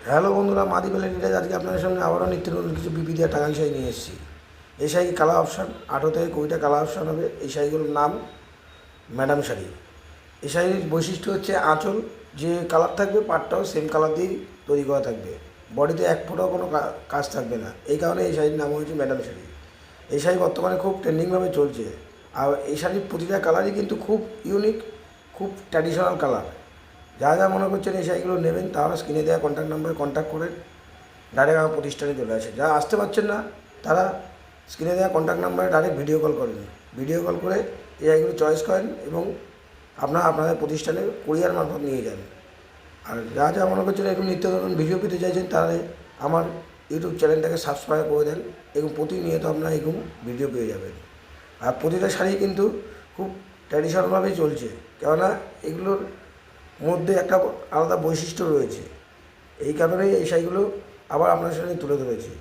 Hello বন্ধুরা, মাদিবেলা ডিটেজ আজকে আপনাদের সামনে আবারও নিত্য নতুন কিছু বিপি দিয়ে টাকা শাড়ি নিয়ে এসেছি। এই শাড়ি কালার অপশান 18 থেকে 20টা কালার অপশান হবে। এই শাড়িগুলোর নাম ম্যাডাম শাড়ি। এই শাড়ির বৈশিষ্ট্য হচ্ছে আঁচল যে কালার থাকবে পাটটাও সেম কালার দিয়েই তৈরি করা থাকবে, বডিতে এক ফোঁটাও কোনো কাজ থাকবে না। এই কারণে এই শাড়ির নাম হচ্ছে ম্যাডাম শাড়ি। এই শাড়ি বর্তমানে খুব ট্রেন্ডিংভাবে চলছে। আর এই শাড়ির প্রতিটা কালারই কিন্তু খুব ইউনিক, খুব ট্র্যাডিশনাল কালার। যারা যা মনে করছেন এই শাড়িগুলো নেবেন তারা স্ক্রিনে দেওয়া কন্ট্যাক্ট নাম্বারে কন্ট্যাক্ট করে ডাইরেক্ট আমার প্রতিষ্ঠানে চলে আসে। যারা আসতে পারছেন না তারা স্ক্রিনে দেওয়া কন্ট্যাক্ট নাম্বারে ডাইরেক্ট ভিডিও কল করেন, ভিডিও কল করে এই শাড়িগুলো চয়েস করেন এবং আপনাদের প্রতিষ্ঠানে কুরিয়ার মারফত নিয়ে যান। আর যা যা মনে করছেন এরকম নিত্য নতুন ভিডিও পেতে চাইছেন তাহলে আমার ইউটিউব চ্যানেলটাকে সাবস্ক্রাইব করে দেন এবং প্রতিনিয়ত আপনারা এরকম ভিডিও পেয়ে যাবেন। আর প্রতিটা শাড়ি কিন্তু খুব ট্র্যাডিশনালভাবেই চলছে, কেননা এগুলোর মধ্যে একটা আলাদা বৈশিষ্ট্য রয়েছে। এই কারণেই এই শাড়িগুলো আবার আপনার সামনে তুলে ধরেছি।